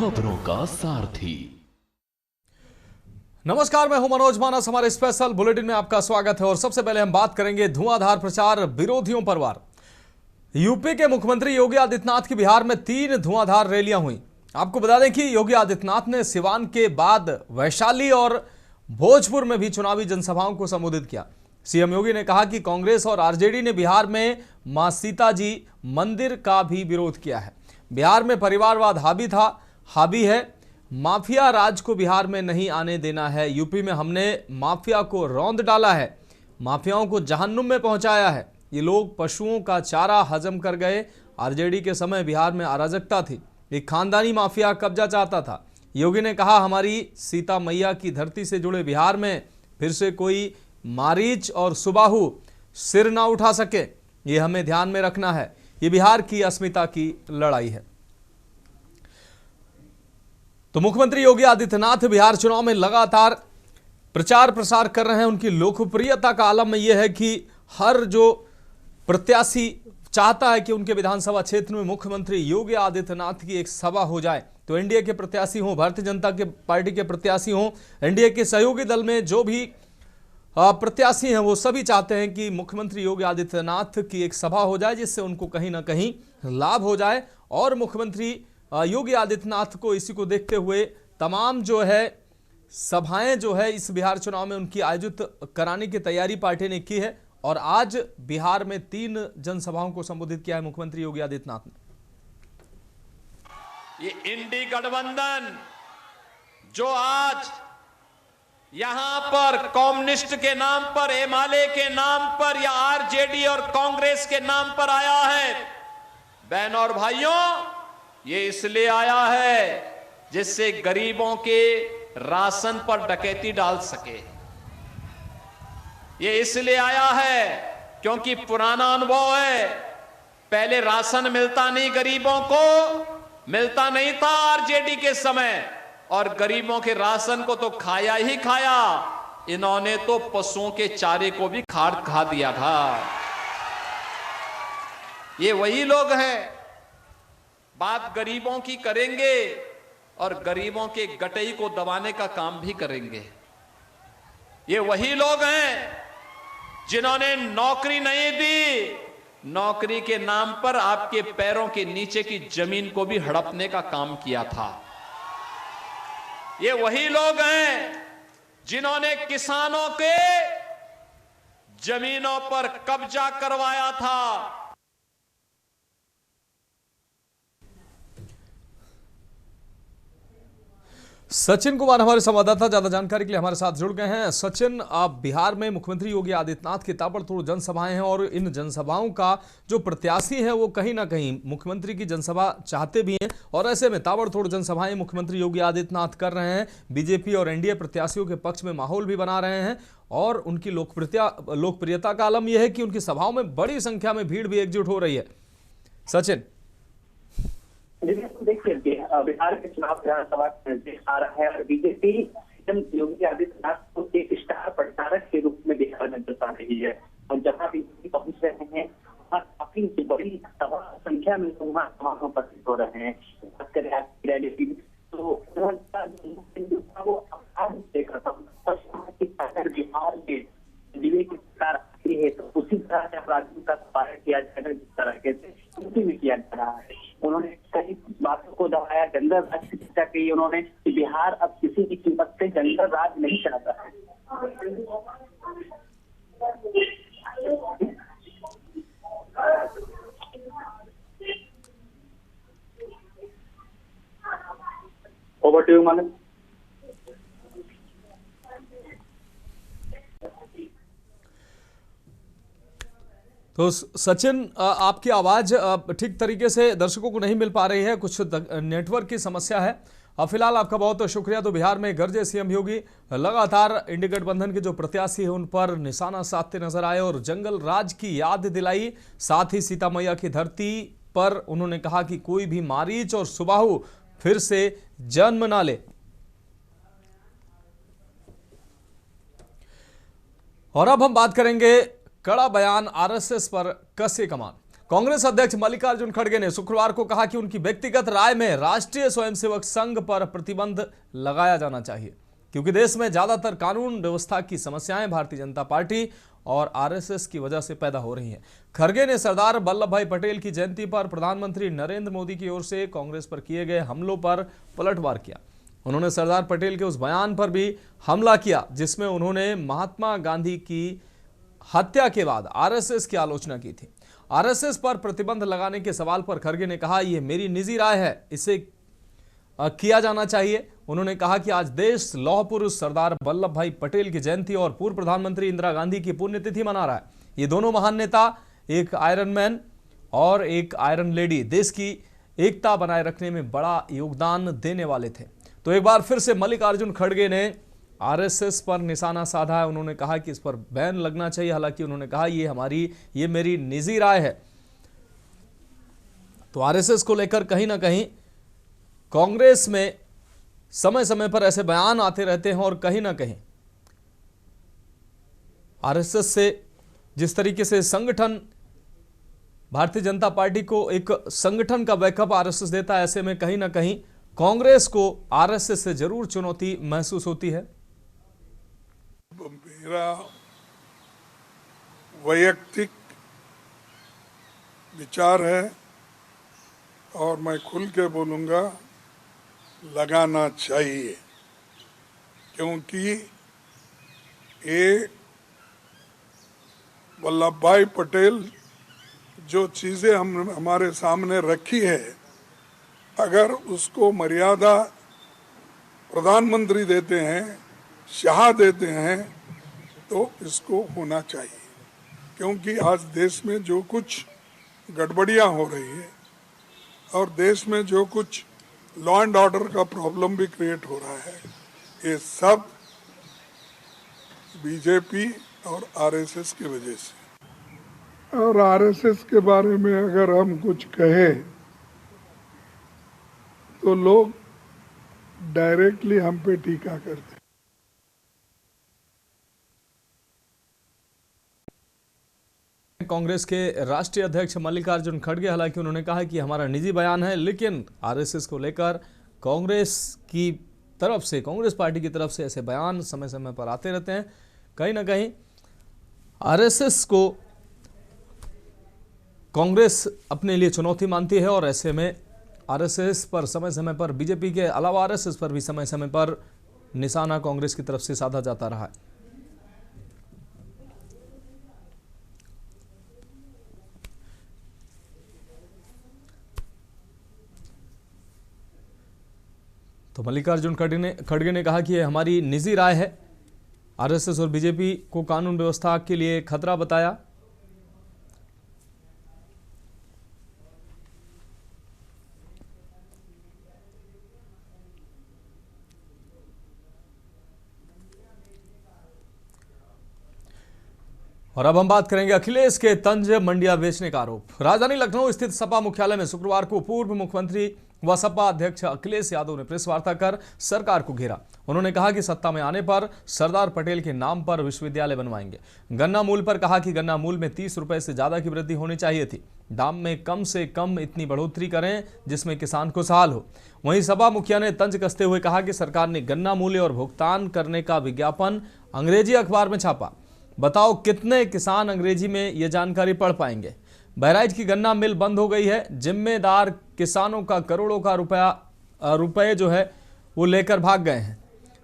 खबरों का सारथी। नमस्कार, मैं हूं मनोज मानस। हमारे स्पेशल बुलेटिन में आपका स्वागत है और सबसे पहले हम बात करेंगे धुआंधार प्रचार, विरोधियों पर वार। यूपी के मुख्यमंत्री योगी आदित्यनाथ की बिहार में 3 धुआंधार रैलियां हुई। आपको बता दें कि योगी आदित्यनाथ ने सिवान के बाद वैशाली और भोजपुर में भी चुनावी जनसभाओं को संबोधित किया। सीएम योगी ने कहा कि कांग्रेस और आरजेडी ने बिहार में मां सीता जी मंदिर का भी विरोध किया है। बिहार में परिवारवाद हावी है। माफिया राज को बिहार में नहीं आने देना है। यूपी में हमने माफिया को रौंद डाला है, माफियाओं को जहन्नुम में पहुंचाया है। ये लोग पशुओं का चारा हजम कर गए। आरजेडी के समय बिहार में अराजकता थी, एक खानदानी माफिया कब्जा चाहता था। योगी ने कहा, हमारी सीता मैया की धरती से जुड़े बिहार में फिर से कोई मारीच और सुबाहु सिर ना उठा सके, ये हमें ध्यान में रखना है। ये बिहार की अस्मिता की लड़ाई है। तो मुख्यमंत्री योगी आदित्यनाथ बिहार चुनाव में लगातार प्रचार प्रसार कर रहे हैं। उनकी लोकप्रियता का आलम यह है कि हर जो प्रत्याशी चाहता है कि उनके विधानसभा क्षेत्र में मुख्यमंत्री योगी आदित्यनाथ की एक सभा हो जाए। तो एनडीए के प्रत्याशी हों, भारतीय जनता पार्टी के प्रत्याशी हों, एनडीए के सहयोगी दल में जो भी प्रत्याशी हैं, वो सभी चाहते हैं कि मुख्यमंत्री योगी आदित्यनाथ की एक सभा हो जाए, जिससे उनको कहीं ना कहीं लाभ हो जाए। और मुख्यमंत्री योगी आदित्यनाथ को इसी को देखते हुए तमाम जो है सभाएं जो है इस बिहार चुनाव में उनकी आयोजित कराने की तैयारी पार्टी ने की है। और आज बिहार में 3 जनसभाओं को संबोधित किया है मुख्यमंत्री योगी आदित्यनाथ ने। ये इंडी गठबंधन जो आज यहां पर कम्युनिस्ट के नाम पर, एमआलए के नाम पर या आरजेडी और कांग्रेस के नाम पर आया है, बहनों और भाइयों, ये इसलिए आया है जिससे गरीबों के राशन पर डकैती डाल सके। ये इसलिए आया है क्योंकि पुराना अनुभव है, पहले राशन मिलता नहीं, गरीबों को मिलता नहीं था आरजेडी के समय, और गरीबों के राशन को तो खाया ही खाया, इन्होंने तो पशुओं के चारे को भी खा दिया था। ये वही लोग हैं, बात गरीबों की करेंगे और गरीबों के गटई को दबाने का काम भी करेंगे। ये वही लोग हैं जिन्होंने नौकरी नहीं दी, नौकरी के नाम पर आपके पैरों के नीचे की जमीन को भी हड़पने का काम किया था। ये वही लोग हैं जिन्होंने किसानों के जमीनों पर कब्जा करवाया था। सचिन कुमार हमारे संवाददाता ज्यादा जानकारी के लिए हमारे साथ जुड़ गए हैं। सचिन, आप बिहार में मुख्यमंत्री योगी आदित्यनाथ की ताबड़तोड़ जनसभाएं हैं और इन जनसभाओं का जो प्रत्याशी है वो कहीं ना कहीं मुख्यमंत्री की जनसभा चाहते भी हैं, और ऐसे में ताबड़तोड़ जनसभाएं मुख्यमंत्री योगी आदित्यनाथ कर रहे हैं। बीजेपी और एनडीए प्रत्याशियों के पक्ष में माहौल भी बना रहे हैं और उनकी लोकप्रियता का आलम यह है कि उनकी सभाओं में बड़ी संख्या में भीड़ भी एकजुट हो रही है। सचिन, देखिए बिहार के चुनाव विधानसभा आ रहा है और बीजेपी योगी आदित्यनाथ को एक स्टार प्रचारक के रूप में बिहार में दर्शा रही है। और जहां बीजेपी पहुंच रहे हैं वहाँ काफी बड़ी सभा संख्या में वहाँ समारोह उपस्थित हो रहे हैं। बात करें तो वो बिहार के जिले की सरकार आती है तो उसी तरह से अपराधियों का सफाया किया जाएगा जिस तरीके से भी किया जा रहा है। उन्होंने कई बातों को दबाया, जंगल राज की चर्चा की उन्होंने कि बिहार अब किसी की कीमत से जंगल राज नहीं चाहता है। ओवर टू यू मानस। तो सचिन, आपकी आवाज ठीक तरीके से दर्शकों को नहीं मिल पा रही है, कुछ नेटवर्क की समस्या है। फिलहाल आपका बहुत शुक्रिया। तो बिहार में गरजे सीएम योगी लगातार इंडी गठबंधन के जो प्रत्याशी हैं उन पर निशाना साधते नजर आए और जंगल राज की याद दिलाई। साथ ही सीता मैया की धरती पर उन्होंने कहा कि कोई भी मारीच और सुबाहु फिर से जन्म ना ले। और अब हम बात करेंगे कड़ा बयान, आरएसएस पर कसे कमान। कांग्रेस अध्यक्ष मल्लिकार्जुन खड़गे ने शुक्रवार को कहा कि उनकी व्यक्तिगत राय में राष्ट्रीय स्वयंसेवक संघ पर प्रतिबंध लगाया जाना चाहिए, क्योंकि देश में ज्यादातर कानून व्यवस्था की समस्याएं भारतीय जनता पार्टी और आरएसएस की वजह से पैदा हो रही हैं। खड़गे ने सरदार वल्लभ भाई पटेल की जयंती पर प्रधानमंत्री नरेंद्र मोदी की ओर से कांग्रेस पर किए गए हमलों पर पलटवार किया। उन्होंने सरदार पटेल के उस बयान पर भी हमला किया जिसमें उन्होंने महात्मा गांधी की हत्या के बाद आरएसएस की आलोचना की थी। आरएसएस पर प्रतिबंध लगाने के सवाल पर खड़गे ने कहा, यह मेरी निजी राय है, इसे किया जाना चाहिए। उन्होंने कहा कि आज देश लौह पुरुष सरदार वल्लभ भाई पटेल की जयंती और पूर्व प्रधानमंत्री इंदिरा गांधी की पुण्यतिथि मना रहा है। ये दोनों महान नेता, एक आयरन मैन और एक आयरन लेडी, देश की एकता बनाए रखने में बड़ा योगदान देने वाले थे। तो एक बार फिर से मल्लिकार्जुन खड़गे ने आरएसएस पर निशाना साधा है। उन्होंने कहा कि इस पर बैन लगना चाहिए। हालांकि उन्होंने कहा ये मेरी निजी राय है। तो आरएसएस को लेकर कहीं ना कहीं कांग्रेस में समय समय पर ऐसे बयान आते रहते हैं और कहीं ना कहीं आरएसएस से जिस तरीके से संगठन भारतीय जनता पार्टी को एक संगठन का बैकअप आरएसएस देता है, ऐसे में कहीं ना कहीं कांग्रेस को आरएसएस से जरूर चुनौती महसूस होती है। मेरा वैयक्तिक विचार है और मैं खुल के बोलूँगा, लगाना चाहिए, क्योंकि ये वल्लभ भाई पटेल जो चीज़ें हमारे सामने रखी है, अगर उसको मर्यादा प्रधानमंत्री देते हैं, शाह देते हैं, तो इसको होना चाहिए। क्योंकि आज देश में जो कुछ गड़बड़ियाँ हो रही है और देश में जो कुछ लॉ एंड ऑर्डर का प्रॉब्लम भी क्रिएट हो रहा है, ये सब बीजेपी और आरएसएस की वजह से। और आरएसएस के बारे में अगर हम कुछ कहें तो लोग डायरेक्टली हम पे टीका करते हैं। कांग्रेस के राष्ट्रीय अध्यक्ष मल्लिकार्जुन खड़गे, हालांकि उन्होंने कहा कि हमारा निजी बयान है, लेकिन आरएसएस को लेकर कांग्रेस की तरफ से, कांग्रेस पार्टी की तरफ से ऐसे बयान समय समय पर आते रहते हैं। कहीं ना कहीं आरएसएस को कांग्रेस अपने लिए चुनौती मानती है और ऐसे में आरएसएस पर समय समय पर, बीजेपी के अलावा आरएसएस पर भी समय समय पर निशाना कांग्रेस की तरफ से साधा जाता रहा है। तो मल्लिकार्जुन खड़गे ने कहा कि यह हमारी निजी राय है। आरएसएस और बीजेपी को कानून व्यवस्था के लिए खतरा बताया। और अब हम बात करेंगे अखिलेश के तंज मंडिया बेचने का आरोप। राजधानी लखनऊ स्थित सपा मुख्यालय में शुक्रवार को पूर्व मुख्यमंत्री व सपा अध्यक्ष अखिलेश यादव ने प्रेस वार्ता कर सरकार को घेरा। उन्होंने कहा कि सत्ता में आने पर सरदार पटेल के नाम पर विश्वविद्यालय बनवाएंगे। गन्ना मूल्य पर कहा कि गन्ना मूल्य में 30 रुपए से ज्यादा की वृद्धि होनी चाहिए थी। दाम में कम से कम इतनी बढ़ोतरी करें जिसमें किसान खुशहाल हो। वहीं सपा मुखिया ने तंज कसते हुए कहा कि सरकार ने गन्ना मूल्य और भुगतान करने का विज्ञापन अंग्रेजी अखबार में छापा। बताओ कितने किसान अंग्रेजी में ये जानकारी पढ़ पाएंगे। बहराइच की गन्ना मिल बंद हो गई है। जिम्मेदार किसानों का करोड़ों का रुपए जो है वो लेकर भाग गए हैं।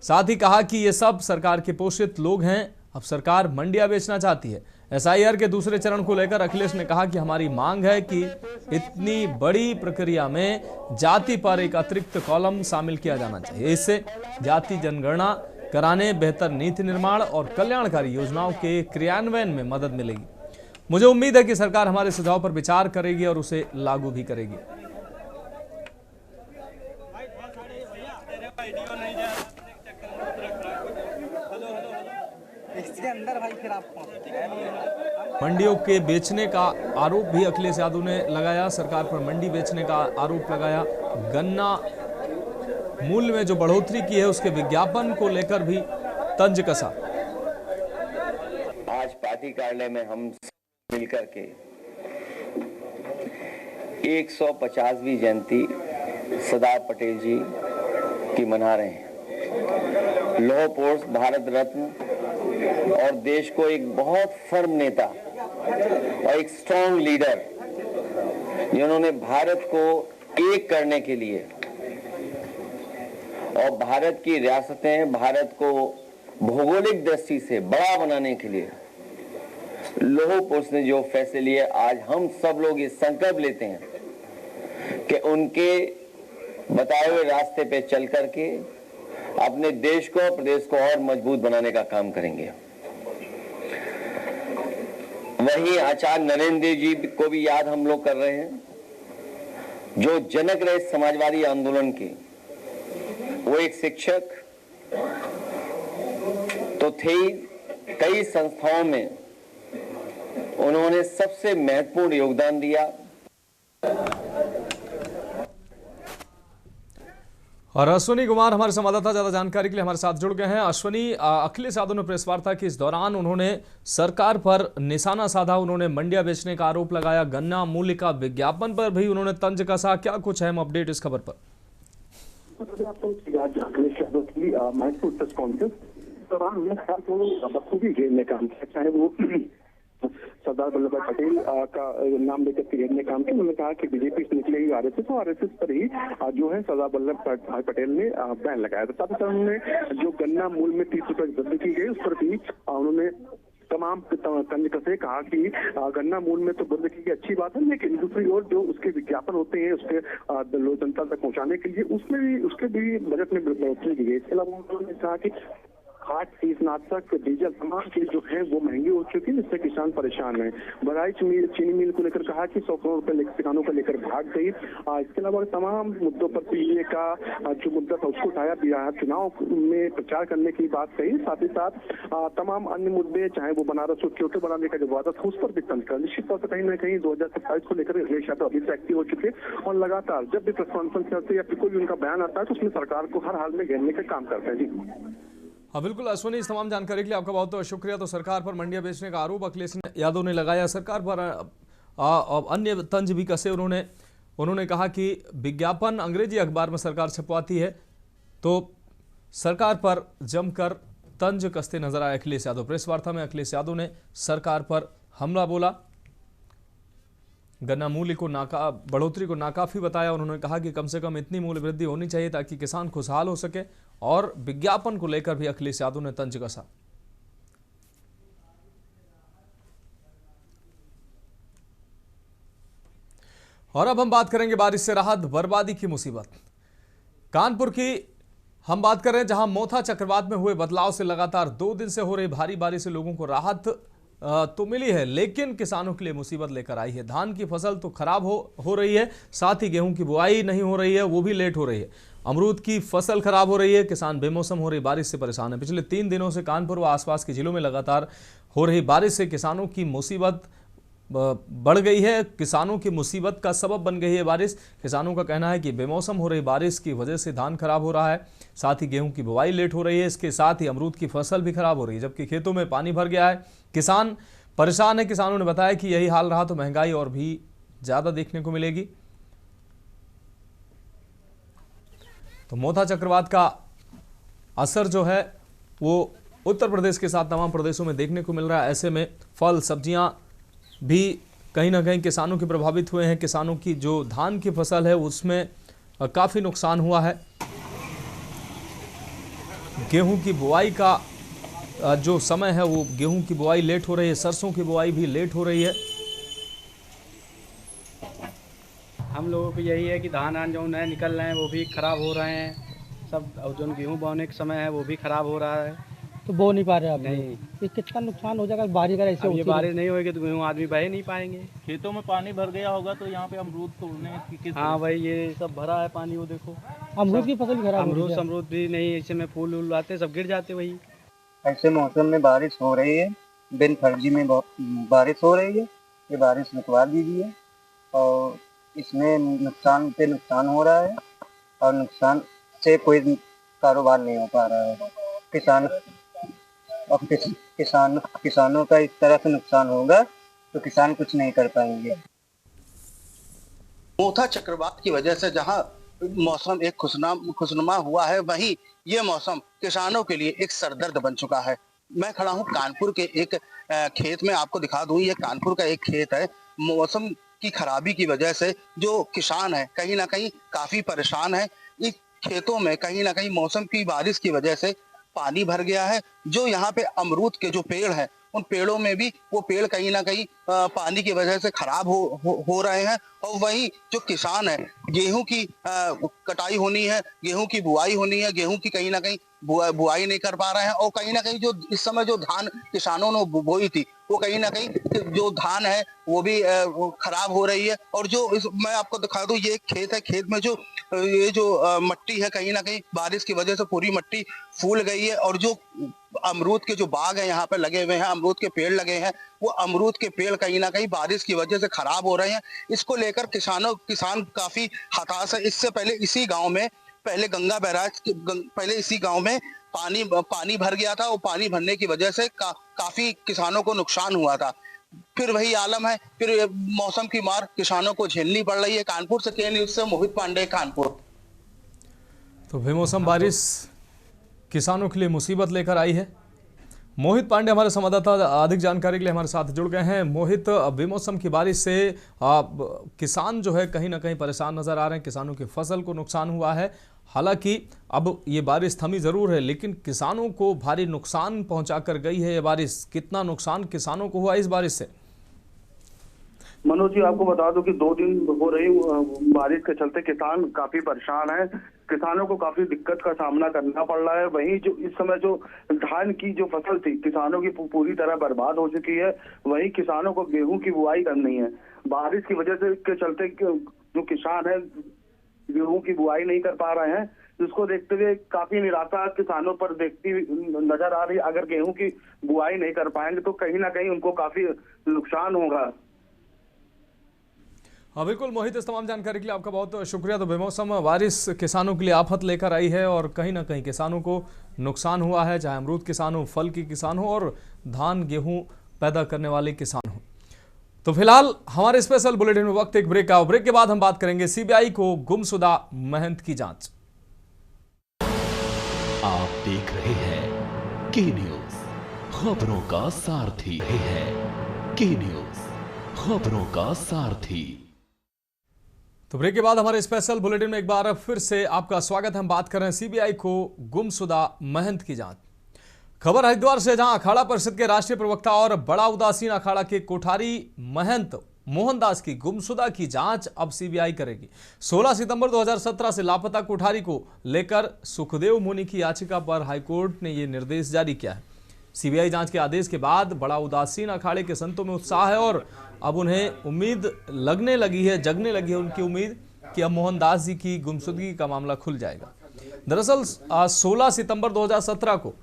साथ ही कहा कि ये सब सरकार के पोषित लोग हैं। अब सरकार मंडियां बेचना चाहती है। एसआईआर के दूसरे चरण को लेकर अखिलेश ने कहा कि हमारी मांग है कि इतनी बड़ी प्रक्रिया में जाति पर एक अतिरिक्त कॉलम शामिल किया जाना चाहिए। इससे जाति जनगणना कराने, बेहतर नीति निर्माण और कल्याणकारी योजनाओं के क्रियान्वयन में मदद मिलेगी। मुझे उम्मीद है कि सरकार हमारे सुझाव पर विचार करेगी और उसे लागू भी करेगी। मंडियों के बेचने का आरोप भी अखिलेश यादव ने लगाया। सरकार पर मंडी बेचने का आरोप लगाया। गन्ना मूल्य में जो बढ़ोतरी की है उसके विज्ञापन को लेकर भी तंज कसा। आज पार्टी कार्यालय में हम मिलकर के 150वीं जयंती सरदार पटेल जी की मना रहे हैं। लौह पुरुष, भारत रत्न और देश को एक बहुत फर्म नेता और एक स्ट्रॉन्ग लीडर, जिन्होंने भारत को एक करने के लिए और भारत की रियासतें, भारत को भौगोलिक दृष्टि से बड़ा बनाने के लिए लौह पुरुष ने जो फैसले लिए, आज हम सब लोग ये संकल्प लेते हैं कि उनके बताए हुए रास्ते पे चल करके अपने देश को, प्रदेश को और मजबूत बनाने का काम करेंगे। वहीं आचार्य नरेंद्र देव जी को भी याद हम लोग कर रहे हैं, जो जनक रहे समाजवादी आंदोलन के। वो एक शिक्षक तो थे ही, कई संस्थाओं में उन्होंने सबसे महत्वपूर्ण योगदान दिया। और अश्विनी कुमार हमारे संवाददाता ज्यादा जानकारी के लिए हमारे साथ जुड़ गए हैं। अश्विनी, अखिलेश यादव ने प्रेस वार्ता की, इस दौरान उन्होंने सरकार पर निशाना साधा, उन्होंने मंडियां बेचने का आरोप लगाया, गन्ना मूल्य का विज्ञापन पर भी उन्होंने तंज कसा। क्या कुछ अहम अपडेट इस खबर पर? अखिलेश यादव की महत्वपूर्ण प्रेस कॉन्फ्रेंस दौरान बखूबी घेरने का काम किया, चाहे वो सरदार वल्लभ भाई पटेल का नाम लेकर के घेरने काम किया। उन्होंने कहा कि बीजेपी से निकलेगी आरएसएस, और आरएसएस पर ही जो है सरदार वल्लभ भाई पटेल ने बैन लगाया था। साथ ही साथ उन्होंने जो गन्ना मूल्य में 30 रुपए की वृद्धि की गई, उस पर भी उन्होंने तमाम तंज कसे, कहा कि गन्ना मूल्य में तो वृद्धि की अच्छी बात है, लेकिन दूसरी ओर जो उसके विज्ञापन होते हैं उसके लोक जनता तक पहुंचाने के लिए उसके भी बजट में बढ़ोतरी की गई। इसके अलावा उन्होंने कहा कि खाद, कीटनाशक, डीजल, तमाम चीज जो है वो महंगी हो चुकी है, जिससे किसान परेशान है। बधाई चीनी मिल को लेकर कहा कि 100 करोड़ रुपए किसानों को लेकर भाग गई। इसके अलावा तमाम मुद्दों पर पीए का जो मुद्दा था उसको उठाया, चुनाव में प्रचार करने की बात कही। साथ ही साथ तमाम अन्य मुद्दे, चाहे वो बनारस को क्योंकि बनाने का जो वादा था उस पर भी तंज कर। निश्चित तौर पर कहीं ना कहीं 2027 को लेकर अखिलेश यादव अभी से एक्टिव हो चुके और लगातार जब भी प्रेस कॉन्फ्रेंस करते हैं या फिर कोई भी उनका बयान आता है तो उसमें सरकार को हर हाल में घेरने का काम करते हैं। जी हाँ बिल्कुल अश्विनी, इस तमाम जानकारी के लिए आपका बहुत बहुत शुक्रिया। तो सरकार पर मंडियां बेचने का आरोप अखिलेश यादव ने लगाया, सरकार पर अन्य तंज भी कसे उन्होंने कहा कि विज्ञापन अंग्रेजी अखबार में सरकार छपवाती है, तो सरकार पर जमकर तंज कसते नजर आए अखिलेश यादव। प्रेस वार्ता में अखिलेश यादव ने सरकार पर हमला बोला, गन्ना मूल्य को बढ़ोतरी को नाकाफी बताया। उन्होंने कहा कि कम से कम इतनी मूल्य वृद्धि होनी चाहिए ताकि किसान खुशहाल हो सके, और विज्ञापन को लेकर भी अखिलेश यादव ने तंज कसा। और अब हम बात करेंगे बारिश से राहत, बर्बादी की मुसीबत। कानपुर की हम बात कर रहे हैं, जहां मोथा चक्रवात में हुए बदलाव से लगातार 2 दिन से हो रही भारी बारिश से लोगों को राहत तो मिली है, लेकिन किसानों के लिए मुसीबत लेकर आई है। धान की फसल तो खराब हो रही है, साथ ही गेहूं की बुआई नहीं हो रही है, वो भी लेट हो रही है। अमरूद की फसल खराब हो रही है, किसान बेमौसम हो रही बारिश से परेशान है। पिछले 3 दिनों से कानपुर व आसपास के जिलों में लगातार हो रही बारिश से किसानों की मुसीबत बढ़ गई है, किसानों की मुसीबत का सबब बन गई है बारिश। किसानों का कहना है कि बेमौसम हो रही बारिश की वजह से धान खराब हो रहा है, साथ ही गेहूं की बुवाई लेट हो रही है, इसके साथ ही अमरूद की फसल भी खराब हो रही है, जबकि खेतों में पानी भर गया है। किसान परेशान है। किसानों ने बताया कि यही हाल रहा तो महंगाई और भी ज्यादा देखने को मिलेगी। तो मोथा चक्रवात का असर जो है वो उत्तर प्रदेश के साथ तमाम प्रदेशों में देखने को मिल रहा है। ऐसे में फल सब्जियां भी कहीं ना कहीं किसानों के प्रभावित हुए हैं। किसानों की जो धान की फसल है उसमें काफ़ी नुकसान हुआ है। गेहूं की बुआई का जो समय है वो गेहूं की बुआई लेट हो रही है, सरसों की बुआई भी लेट हो रही है। हम लोगों को यही है कि धान जो नए निकल रहे हैं वो भी खराब हो रहे हैं सब, और जो गेहूं बोने का समय है वो भी खराब हो रहा है, तो बो नहीं पा रहे आप? नहीं। ये कितना नुकसान हो जाएगा बारिश अगर ऐसे ये बारिश नहीं होगी तो गेहूं आदमी बह नहीं पाएंगे। खेतों में पानी भर गया होगा तो यहाँ पे अमरूद तोड़ने की हाँ भाई, ये सब भरा है पानी, वो देखो अमरूद की फसल खराब, अमरूद भी नहीं, ऐसे में फूल उल आते सब गिर जाते। वही ऐसे मौसम में बारिश हो रही है, बिन फर्जी में बारिश हो रही है, ये बारिश रुकवा दीजिए। और इसमें नुकसान पे नुकसान हो रहा है और नुकसान से कोई कारोबार नहीं हो पा रहा है। किसानों का इस तरह से नुकसान होगा तो किसान कुछ नहीं कर पाएंगे। मोथा चक्रवात की वजह से जहां मौसम एक खुशनुमा हुआ है, वहीं ये मौसम किसानों के लिए एक सरदर्द बन चुका है। मैं खड़ा हूं कानपुर के एक खेत में, आपको दिखा दूं, ये कानपुर का एक खेत है। मौसम की खराबी की वजह से जो किसान है कहीं ना कहीं काफी परेशान है। इस खेतों में कहीं ना कहीं मौसम की बारिश की वजह से पानी भर गया है। जो यहाँ पे अमरूद के जो पेड़ हैं, उन पेड़ों में भी वो पेड़ कहीं ना कहीं पानी की वजह से खराब हो रहे हैं। और वही जो किसान है, गेहूं की कटाई होनी है, गेहूं की बुआई होनी है, गेहूं की कहीं ना कहीं बुआई नहीं कर पा रहे हैं। और कहीं ना कहीं जो इस समय जो धान किसानों ने बोई थी, वो कहीं ना कहीं जो धान है वो भी खराब हो रही है। और जो मैं आपको दिखा दूं, ये खेत है, खेत में जो ये जो मट्टी है, कहीं ना कहीं बारिश की वजह से पूरी मट्टी फूल गई है। और जो अमरूद के जो बाग है यहाँ पे लगे हुए हैं, अमरूद के पेड़ लगे हैं, वो अमरूद के पेड़ कहीं ना कहीं बारिश की वजह से खराब हो रहे हैं। इसको लेकर किसान काफी हताश है। इससे पहले इसी गांव में पहले गंगा बैराज पहले इसी गांव में पानी भर गया था, और पानी भरने की वजह से काफी किसानों को नुकसान हुआ था। फिर वही आलम है, फिर मौसम की मार किसानों को झेलनी पड़ रही है। कानपुर से के न्यूज से मोहित पांडे, कानपुर। तो बेमौसम बारिश किसानों के लिए मुसीबत लेकर आई है। मोहित पांडे हमारे संवाददाता अधिक जानकारी के लिए हमारे साथ जुड़ गए हैं। मोहित, बेमौसम की बारिश से किसान जो है कहीं ना कहीं परेशान नजर आ रहे हैं, किसानों की फसल को नुकसान हुआ है। हालांकि अब ये बारिश थमी जरूर है, लेकिन किसानों को भारी नुकसान पहुंचा कर गई है ये बारिश। कितना नुकसान किसानों को हुआ इस बारिश से? मनोज जी, आपको बता दूं कि 2 दिन हो रही बारिश के चलते किसान काफी परेशान है। किसानों को काफी दिक्कत का सामना करना पड़ रहा है। वहीं जो इस समय जो धान की जो फसल थी किसानों की पूरी तरह बर्बाद हो चुकी है। वहीं किसानों को गेहूं की बुआई करनी है। बारिश की वजह से के चलते जो किसान है गेहूं की बुआई नहीं कर पा रहे हैं, जिसको देखते हुए काफी निराशा किसानों पर देखती नजर आ रही है। अगर गेहूं की बुआई नहीं कर पाएंगे तो कहीं ना कहीं उनको काफी नुकसान होगा। हाँ बिल्कुल मोहित, इस तमाम जानकारी के लिए आपका बहुत शुक्रिया। तो बेमौसम बारिश किसानों के लिए आफत लेकर आई है और कहीं ना कहीं किसानों को नुकसान हुआ है, चाहे अमरूद किसान हो, फल की किसान हो और धान गेहूं पैदा करने वाले किसान हो। तो फिलहाल हमारे स्पेशल बुलेटिन में वक्त एक ब्रेक का। ब्रेक के बाद हम बात करेंगे सीबीआई को गुमशुदा महंत की जांच। आप देख रहे हैं के न्यूज, खबरों का सारथी है। के न्यूज, खबरों का सारथी। तो ब्रेक के बाद हमारे स्पेशल बुलेटिन में एक बार फिर से आपका स्वागत है। हम बात कर रहे हैं सीबीआई को गुमशुदा महंत की जांच। खबर हरिद्वार से, जहां अखाड़ा परिषद के राष्ट्रीय प्रवक्ता और बड़ा उदासीन अखाड़ा के कोठारी महंत मोहनदास की गुमशुदा की जांच अब सीबीआई करेगी। 16 सितंबर 2017 से लापता कोठारी को लेकर सुखदेव मुनि की याचिका पर हाईकोर्ट ने यह निर्देश जारी किया है। सीबीआई जांच के आदेश के बाद बड़ा उदासीन अखाड़े के संतों में उत्साह है और अब उन्हें उम्मीद जगने लगी है उनकी उम्मीद कि अब मोहनदास जी की गुमशुदगी का मामला खुल जाएगा। दरअसल 16 सितंबर 2017 को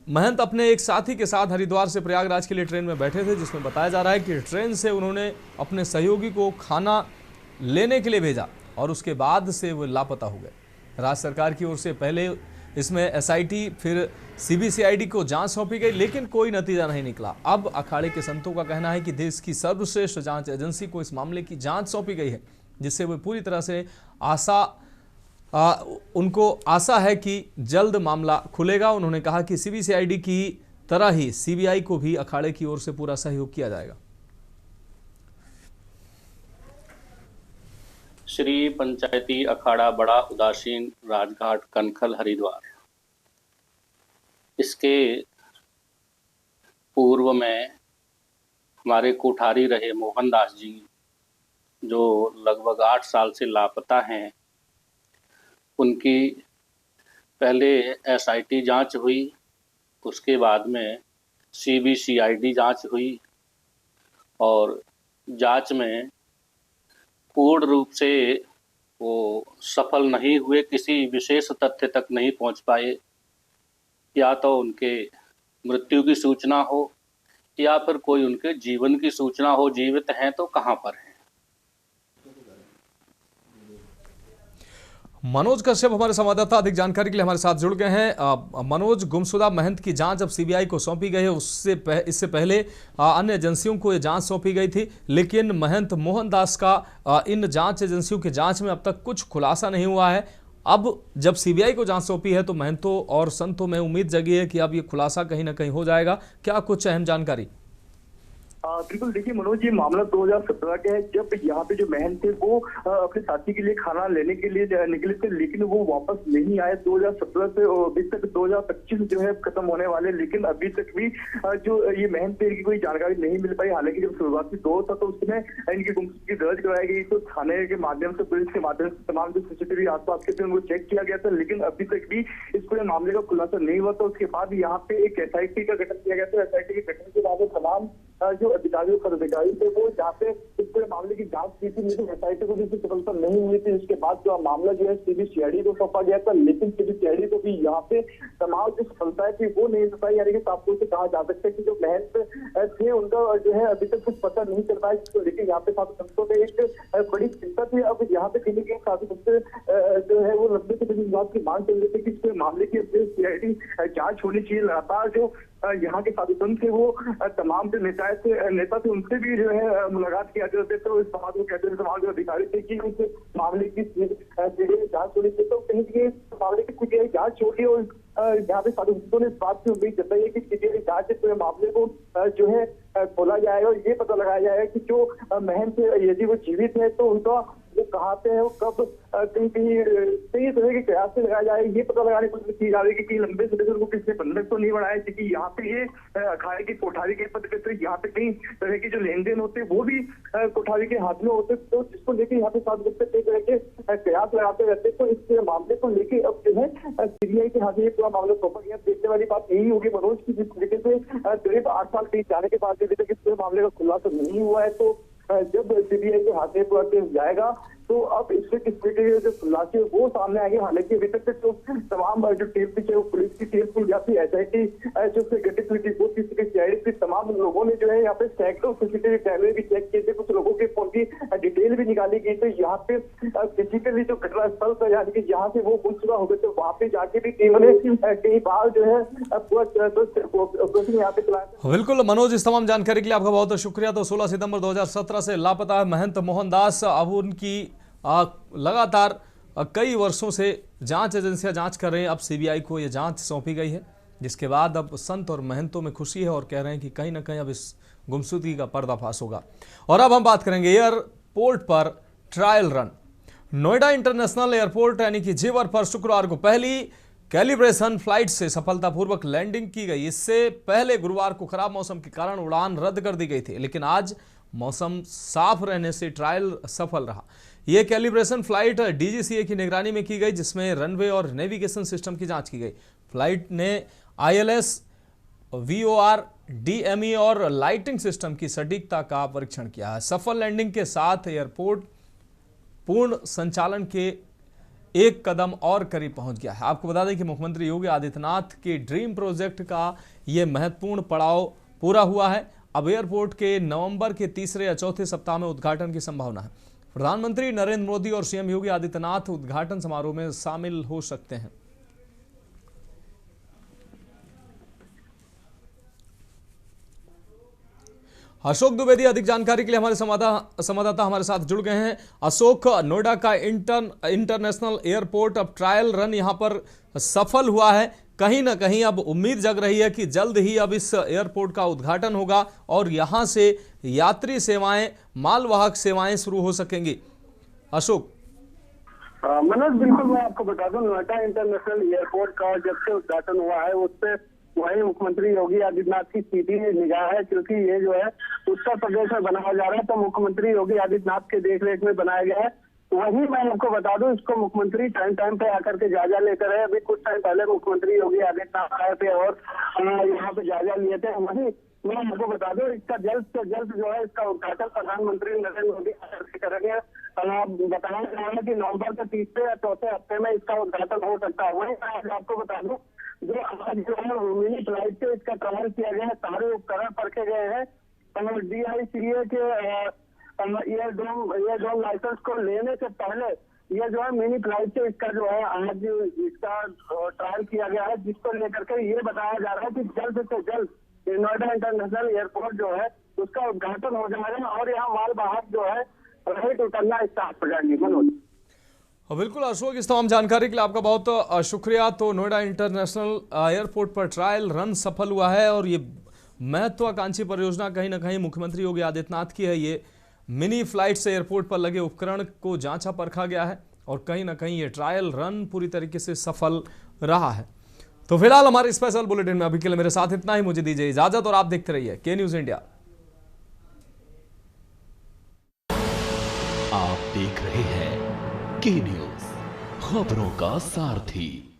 महंत अपने एक साथी के साथ हरिद्वार से प्रयागराज के लिए ट्रेन में बैठे थे, जिसमें बताया जा रहा है कि ट्रेन से उन्होंने अपने सहयोगी को खाना लेने के लिए भेजा और उसके बाद से वो लापता हो गए। राज्य सरकार की ओर से पहले इसमें एसआईटी फिर सीबीसीआईडी को जांच सौंपी गई, लेकिन कोई नतीजा नहीं निकला। अब अखाड़े के संतों का कहना है कि देश की सर्वश्रेष्ठ जांच एजेंसी को इस मामले की जांच सौंपी गई है, जिससे वो पूरी तरह से उनको आशा है कि जल्द मामला खुलेगा। उन्होंने कहा कि सीबीसीआईडी की तरह ही सीबीआई को भी अखाड़े की ओर से पूरा सहयोग किया जाएगा। श्री पंचायती अखाड़ा बड़ा उदासीन राजघाट कनखल हरिद्वार, इसके पूर्व में हमारे कोठारी रहे मोहनदास जी, जो लगभग 8 साल से लापता हैं, उनकी पहले एसआईटी जांच हुई, उसके बाद में सीबीसीआईडी जांच हुई और जांच में पूर्ण रूप से वो सफल नहीं हुए, किसी विशेष तथ्य तक नहीं पहुंच पाए। या तो उनके मृत्यु की सूचना हो या फिर कोई उनके जीवन की सूचना हो, जीवित हैं तो कहां पर हैं। मनोज कश्यप हमारे संवाददाता अधिक जानकारी के लिए हमारे साथ जुड़ गए हैं। मनोज, गुमशुदा महंत की जांच अब सीबीआई को सौंपी गई है। इससे पहले अन्य एजेंसियों को ये जांच सौंपी गई थी, लेकिन महंत मोहनदास का इन जांच एजेंसियों की जांच में अब तक कुछ खुलासा नहीं हुआ है। अब जब सीबीआई को जांच सौंपी है तो महंतों और संतों में उम्मीद जगी है कि अब ये खुलासा कहीं ना कहीं हो जाएगा। क्या कुछ अहम जानकारी? बिल्कुल, देखिए मनोज, ये मामला 2017 का है, जब यहाँ पे जो महंत थे वो अपने साथी के लिए खाना लेने के लिए निकले थे, लेकिन वो वापस नहीं आए। 2017 से अभी तक 2025 जो है खत्म होने वाले, लेकिन अभी तक भी जो ये महंत थे इनकी कोई जानकारी नहीं मिल पाई। हालांकि जब शुरुआती दौर था तो उसमें इनकी गुमशुदगी दर्ज कराई गई, तो थाने के माध्यम से, पुलिस के माध्यम से तमाम जो सीसीटीवी आसपास के थे उनको चेक किया गया था, लेकिन अभी तक भी इस पूरे मामले का खुलासा नहीं हुआ था। उसके बाद यहाँ पे एक SIT का गठन किया गया था। SIT के गठन के बाद तमाम जो अधिकारियों पदाधिकारी थे वो जहाँ पे इस पूरे मामले की जांच की थी, लेकिन SIT को भी सफलता नहीं हुई थी। इसके बाद जो मामला जो है CBCID को सौंपा गया था, लेकिन CBCID को भी यहाँ पे तमाम जो सफलताएं थी वो नहीं बताई। यानी कि आपको से कहा जा सकता है कि जो महंत थे उनका जो है अभी तक कुछ पता नहीं चल पाया, तो लेकिन यहाँ पे साधु संतों में एक बड़ी चिंता थी। अब यहाँ पे कहीं कहीं साधु संत जो है वो लंबे समय विवाद की मांग चल रही थी कि इस मामले की CID जांच होनी चाहिए। लगातार जो यहाँ के साधु संत थे वो तमाम जो नेता थे उनसे भी जो है मुलाकात किया करते थे, तो इस बात को कहते थे तमाम जो अधिकारी थे कि उस मामले की सीबीआई जांच होनी चाहिए। तो कहीं कहीं मामले की सीबीआई जांच होगी और यहाँ पे साधु संतों ने इस बात की उम्मीद जताई है कि सीबीआई जांच से मामले को जो है खोला जाएगा और ये पता लगाया जाएगा कि जो महंत यदि वो जीवित है तो उनका वो कहाँ पे है, वो कब कहीं तरह के प्रयास से लगाया जाए, ये पता लगाने की कोशिश की जा रही है कि लंबे समय से उनको किसने बंधक तो नहीं बनाया, क्योंकि यहाँ पे ये अखाड़े की कोठारी के पद पे यहाँ पे कई तरह के जो लेन देन होते हैं वो भी कोठारी के हाथ में होते, तो जिसको लेके यहाँ पे साधु संत कई तरह के प्रयास लगाते रहते। तो इस मामले को लेके अब जो है सीबीआई के हाथ में पूरा मामला सौंपा गया। देखने वाली बात यही होगी मनोज की, जिस तरीके से करीब 8 साल बीत जाने के बाद अभी तक इस पूरे मामले का खुलासा नहीं हुआ है, तो जब सीबीआई के हाथ में पूरा केस जाएगा तो अब इससे किस तरीके के जो खुलासे वो सामने आएंगे। हालांकि अभी तक जो तमाम जो टीम थी, चाहे वो पुलिस की टीम थी या फिर SIT जो गठित हुई थी, वो CID थी, तमाम लोगों ने जो है यहाँ पे सैकड़ों CCTV कैमरे भी चेक किए थे, कुछ लोगों के फोन की डिटेल भी निकाली गई। तो यहाँ पे फिजिकली जो घटनास्थल था, यानी कि जहाँ से वो गुमशुदा हो गए थे, वहाँ पे जाके भी टीम ने कई बार जो है पूरा ऑपरेशन यहाँ पे चलाया। बिल्कुल मनोज, इस तमाम जानकारी के लिए आपका बहुत बहुत शुक्रिया। तो 16 सितंबर 2017 से लापता है महंत मोहनदास। अब उनकी लगातार कई वर्षों से जांच एजेंसियां जांच कर रहे हैं। अब सीबीआई को ये जांच सौंपी गई है, जिसके बाद अब संत और महंतों में खुशी है और कह रहे हैं कि कहीं ना कहीं अब इस गुमशुदगी का पर्दाफाश होगा। और अब हम बात करेंगे एयरपोर्ट पर trial run. Noida international airport यानी कि जेवर पर शुक्रवार को पहली कैलिब्रेशन फ्लाइट से सफलतापूर्वक लैंडिंग की गई। इससे पहले गुरुवार को खराब मौसम के कारण उड़ान रद्द कर दी गई थी, लेकिन आज मौसम साफ रहने से ट्रायल सफल रहा। यह कैलिब्रेशन फ्लाइट DGCA की निगरानी में की गई, जिसमें रनवे और नेविगेशन सिस्टम की जांच की गई। फ्लाइट ने ILS, VOR, DME और लाइटिंग सिस्टम की सटीकता का परीक्षण किया है। सफल लैंडिंग के साथ एयरपोर्ट पूर्ण संचालन के एक कदम और करीब पहुंच गया है। आपको बता दें कि मुख्यमंत्री योगी आदित्यनाथ के ड्रीम प्रोजेक्ट का यह महत्वपूर्ण पड़ाव पूरा हुआ है। अब एयरपोर्ट के नवंबर के तीसरे या चौथे सप्ताह में उद्घाटन की संभावना है। प्रधानमंत्री नरेंद्र मोदी और CM योगी आदित्यनाथ उद्घाटन समारोह में शामिल हो सकते हैं। अशोक द्विवेदी अधिक जानकारी के लिए हमारे संवाददाता हमारे साथ जुड़ गए हैं। अशोक, नोएडा का इंटरनेशनल एयरपोर्ट अब ट्रायल रन यहां पर सफल हुआ है, कहीं ना कहीं अब उम्मीद जग रही है कि जल्द ही अब इस एयरपोर्ट का उद्घाटन होगा और यहां से यात्री सेवाएं, मालवाहक सेवाएं शुरू हो सकेंगी। अशोक। मनोज, बिल्कुल मैं आपको बता दूं, नोएडा इंटरनेशनल एयरपोर्ट का जब से उद्घाटन हुआ है उससे वही मुख्यमंत्री योगी आदित्यनाथ की सीधी निगाह है, क्योंकि ये जो है उत्तर प्रदेश में बनाया जा रहा है, तो मुख्यमंत्री योगी आदित्यनाथ के देखरेख में बनाया गया है। वही मैं आपको बता दूं, इसको मुख्यमंत्री टाइम पे आकर के जायजा लेकर है। अभी कुछ टाइम पहले मुख्यमंत्री योगी आदित्यनाथ आए थे और यहाँ पे जायजा लिए थे। वही मैं आपको बता दूं, इसका जल्द से जल्द जो है इसका उद्घाटन प्रधानमंत्री नरेंद्र मोदी करेंगे। बताया जा रहा है कि नवंबर के तीसरे या चौथे हफ्ते में इसका उद्घाटन हो सकता है। वही मैं आपको बता दूं, जो आज जो है मिनी फ्लाइट से इसका ट्रायल किया गया है, सारे उपकरण परखे गए हैं। DICA के एयरडोम लाइसेंस को लेने से पहले ये जो है मिनी फ्लाइट से इसका जो है आज इसका ट्रायल किया गया है, जिसको लेकर के ये बताया जा रहा है कि जल्द से जल्द नोएडा इंटरनेशनल एयरपोर्ट जो है उसका उद्घाटन हो जाएगा और यहाँ माल वाहक जो है फ्लाइट उतरना स्टार्ट हो जाएगी। मनोज, बिल्कुल अशोक, इस तमाम जानकारी के लिए आपका बहुत शुक्रिया। तो नोएडा इंटरनेशनल एयरपोर्ट पर ट्रायल रन सफल हुआ है और ये महत्वाकांक्षी परियोजना कहीं ना कहीं मुख्यमंत्री योगी आदित्यनाथ की है। ये मिनी फ्लाइट से एयरपोर्ट पर लगे उपकरण को जांचा परखा गया है और कहीं ना कहीं ये ट्रायल रन पूरी तरीके से सफल रहा है। तो फिलहाल हमारे स्पेशल बुलेटिन में अभी के लिए मेरे साथ इतना ही। मुझे दीजिए इजाजत और आप देखते रहिए के न्यूज इंडिया। आप देख रहे हैं के न्यूज, खबरों का सारथी।